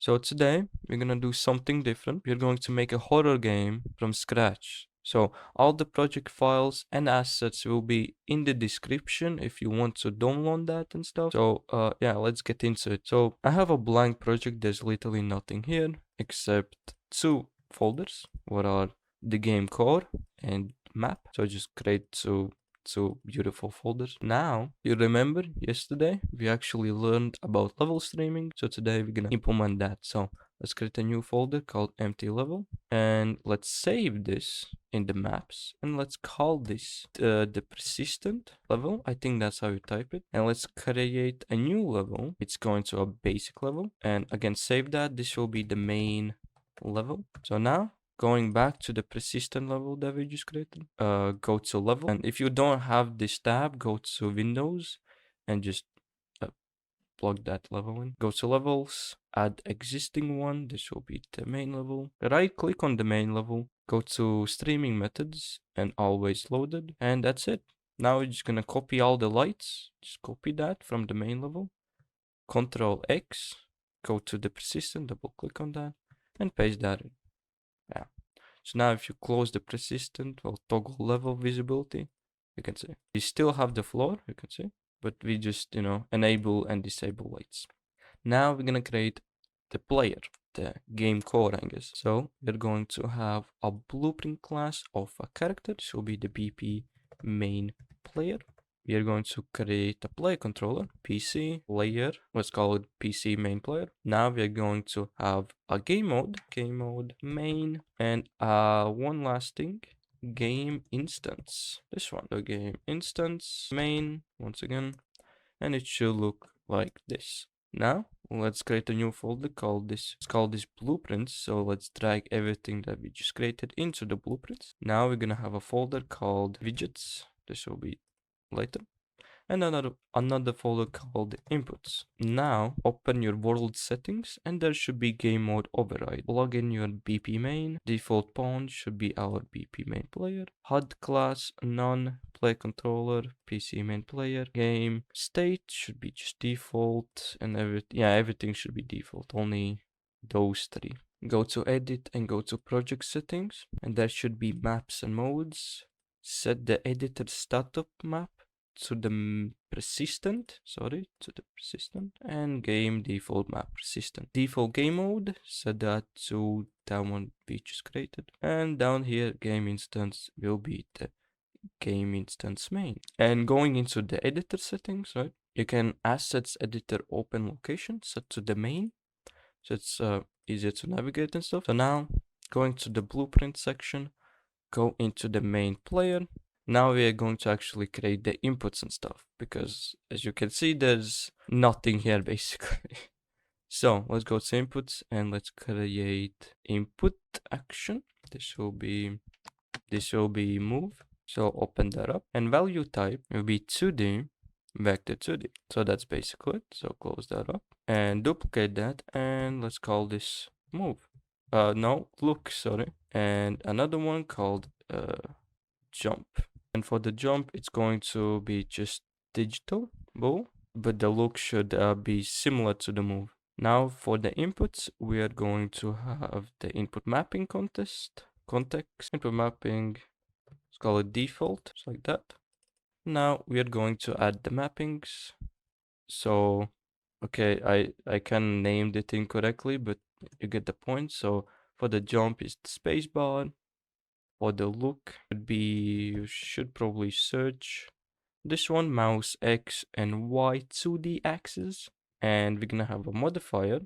So today we're gonna do something different. We're going to make a horror game from scratch. So all the project files and assets will be in the description if you want to download that and stuff. So yeah, let's get into it. So I have a blank project. There's literally nothing here except two folders. What are the game core and map. So just create two beautiful folders. Now, you remember yesterday we actually learned about level streaming. So today we're gonna implement that. So let's create a new folder called empty level and let's save this in the maps and let's call this the persistent level. I think that's how you type it. And let's create a new level. It's going to a basic level and again save that. This will be the main level. So now going back to the persistent level that we just created, go to level, and if you don't have this tab, go to Windows and just plug that level in. Go to levels, add existing one. This will be the main level. Right click on the main level, go to streaming methods and always loaded, and that's it. Now we're just gonna copy all the lights. Just copy that from the main level. Control X, go to the persistent, double click on that, and paste that in. Yeah. So now if you close the persistent or toggle level visibility, you can see. We still have the floor, you can see, but we just, enable and disable lights. Now we're gonna create the player, the game core, I guess. So we're going to have a blueprint class of a character. This will be the BP main player. We are going to create a player controller, PC player, let's call it PC main player. Now we are going to have a game mode main, and one last thing, game instance. This one, the game instance main, once again, and it should look like this. Now let's create a new folder called this. It's called this blueprints. So let's drag everything that we just created into the blueprints. Now we're gonna have a folder called widgets. This will be later, and another folder called inputs. Now open your world settings and there should be game mode override. Plug in your BP main. Default pawn should be our BP main player. HUD class none. Play controller, PC main player. Game state should be just default, and everything should be default. Only those three. Go to edit and go to project settings, and there should be maps and modes. Set the editor startup map to the persistent, and game default map persistent. Default game mode, set that to that one we just created. And down here, game instance will be the game instance main. And going into the editor settings, right? You can assets editor open location set to the main. So it's easier to navigate and stuff. So now going to the blueprint section, go into the main player. Now we are going to actually create the inputs and stuff, because as you can see, there's nothing here basically. So let's go to inputs and let's create input action. This will be move. So open that up, and value type will be 2D vector 2D. So that's basically it. So close that up and duplicate that, and let's call this move. No, look, sorry. And another one called jump. And for the jump, it's going to be just digital ball, but the look should be similar to the move. Now for the inputs, we are going to have the input mapping context, input mapping, let's call it default, just like that. Now we are going to add the mappings. So, okay, I can name the thing correctly, but you get the point. So for the jump is the spacebar. For the look, you should probably search this one, mouse X and Y 2D axis, and we're gonna have a modifier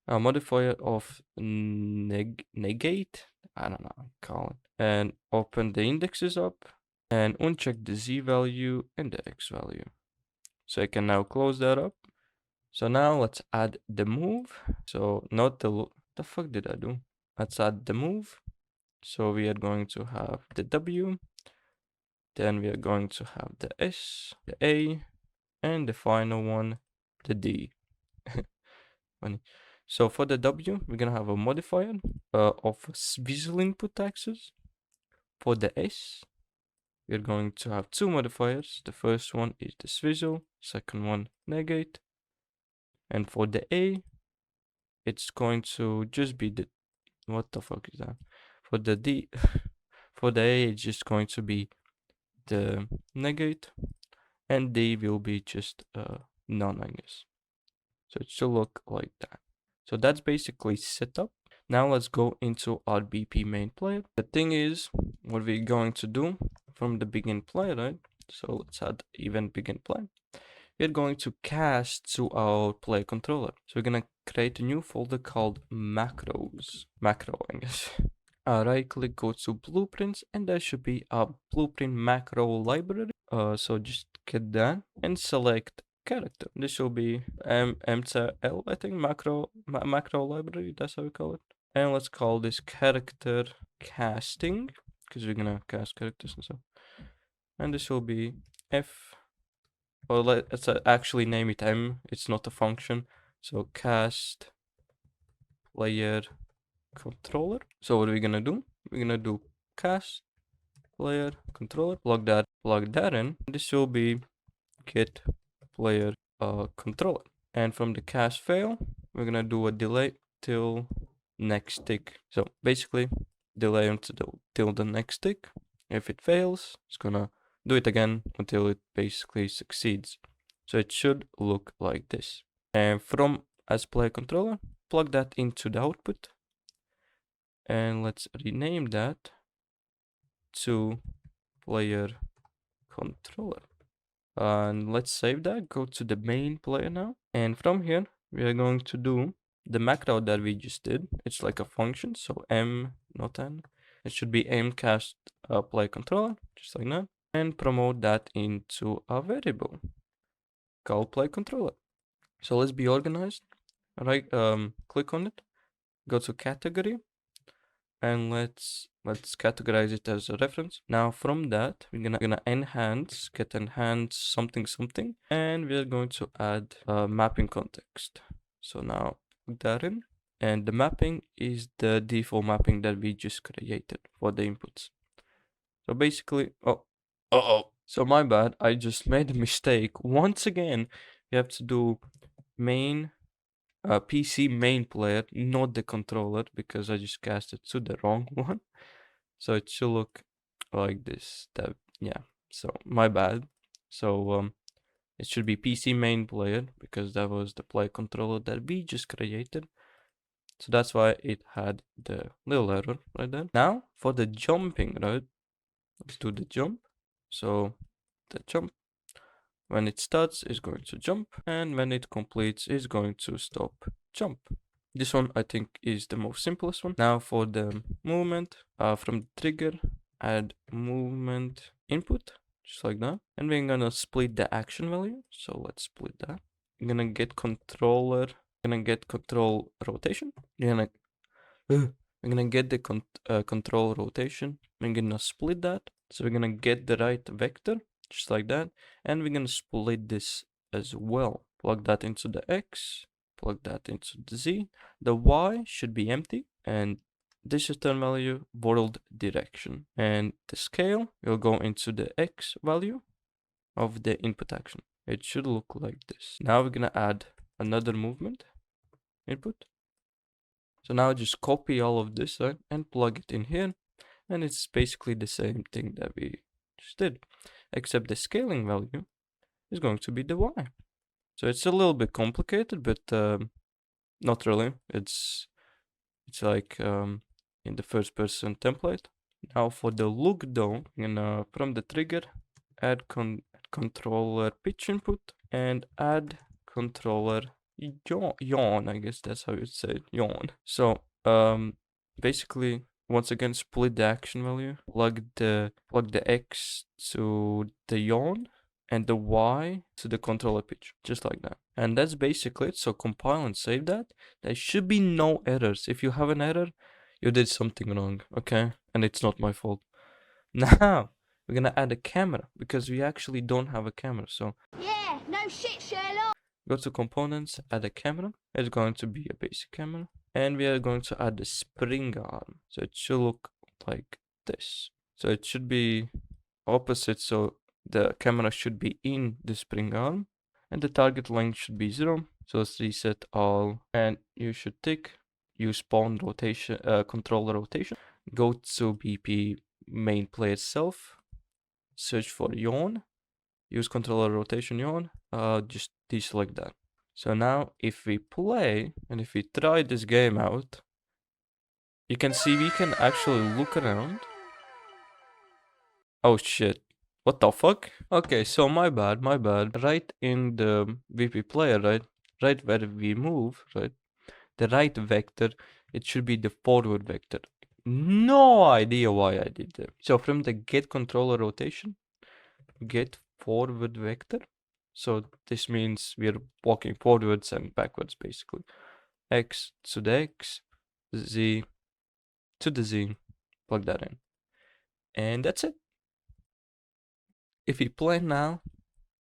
of negate. I don't know how to call it. And open the indexes up and uncheck the Z value and the X value. So I can now close that up. So now let's add the move. So not the look. The fuck did I do? Let's add the move. So we are going to have the W, then we are going to have the S, the A, and the final one, the D. Funny. So for the W, we're gonna have a modifier of visual input axis. For the S, we're going to have two modifiers. The first one is the visual, second one negate. And for the A, it's going to just be the, what the fuck is that? For the D, for the A, it's just going to be the negate, and D will be just none, I guess. So it should look like that. So that's basically setup. Now let's go into our BP main player. The thing is, what we're going to do from the begin player, right? So let's add event begin play. We're going to cast to our play controller. So we're gonna create a new folder called macros. Macro, I guess. Right click, go to blueprints, and there should be a blueprint macro library. So just get that and select character. This will be MCL, I think, macro library. That's how we call it. And let's call this character casting, because we're gonna cast characters and stuff. And this will be F. Well, let's actually name it M. It's not a function. So cast player controller. So what are we gonna do? We're gonna do cast player controller. Plug that in. This will be get player controller. And from the cast fail, we're gonna do a delay till next tick. So basically, delay till the next tick. If it fails, it's gonna do it again until it basically succeeds. So it should look like this. And from as player controller, plug that into the output. And let's rename that to player controller. And let's save that, go to the main player now. And from here, we are going to do the macro that we just did. It's like a function, so M, not N. It should be M cast player controller, just like that. And promote that into a variable called play controller. So let's be organized. Right, click on it, go to category, and let's categorize it as a reference. Now from that, we're gonna get enhance something something, and we're going to add a mapping context. So now put that in, and the mapping is the default mapping that we just created for the inputs. So basically, so my bad, I just made a mistake once again. We have to do main PC main player, not the controller, because I just cast it to the wrong one. So it should look like this. Yeah. So my bad. So it should be PC main player because that was the play controller that we just created. So that's why it had the little error right there. Now for the jumping, right? Let's do the jump. So the jump, when it starts, is going to jump, and when it completes, is going to stop jump. This one I think is the most simplest one. Now for the movement, from the trigger, add movement input, just like that. And we're gonna split the action value. So let's split that. We're gonna get control rotation. We're gonna get the control rotation. We're gonna split that. So we're gonna get the right vector, just like that. And we're gonna split this as well. Plug that into the X, plug that into the Z. The Y should be empty, and this return value world direction. And the scale will go into the X value of the input action. It should look like this. Now we're gonna add another movement input. So now just copy all of this and plug it in here, and it's basically the same thing that we just did, except the scaling value is going to be the Y. So it's a little bit complicated, but not really. It's like in the first person template. Now for the look though, from the trigger, add controller pitch input and add controller yawn. I guess that's how you say it, yawn. So basically, once again, split the action value, plug the X to the yawn and the Y to the controller pitch, just like that. And that's basically it. So compile and save that. There should be no errors. If you have an error, you did something wrong, okay? And it's not my fault. Now, we're gonna add a camera because we actually don't have a camera. So yeah, no shit, Sherlock. Go to components, add a camera. It's going to be a basic camera. And we are going to add the spring arm. So it should look like this. So it should be opposite. So the camera should be in the spring arm. And the target length should be 0. So let's reset all, and you should tick use spawn rotation, controller rotation. Go to BP main player itself, search for yawn, use controller rotation yawn, just deselect that. So now if we play and if we try this game out, you can see we can actually look around. Oh shit. What the fuck? Okay, so my bad. Right in the VP player, right where we move, right? The right vector, it should be the forward vector. No idea why I did that. So from the get controller rotation, get forward vector. So this means we're walking forwards and backwards basically. X to the X, Z to the Z. Plug that in. And that's it. If we play now,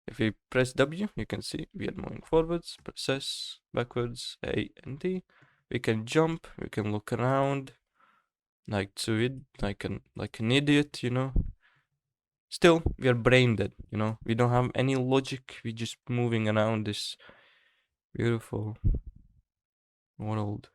if we press W, you can see we are moving forwards, press S, backwards, A and D. We can jump, we can look around, like to it, like an idiot, you know. Still, we are brain dead, you know. We don't have any logic. We're just moving around this beautiful world.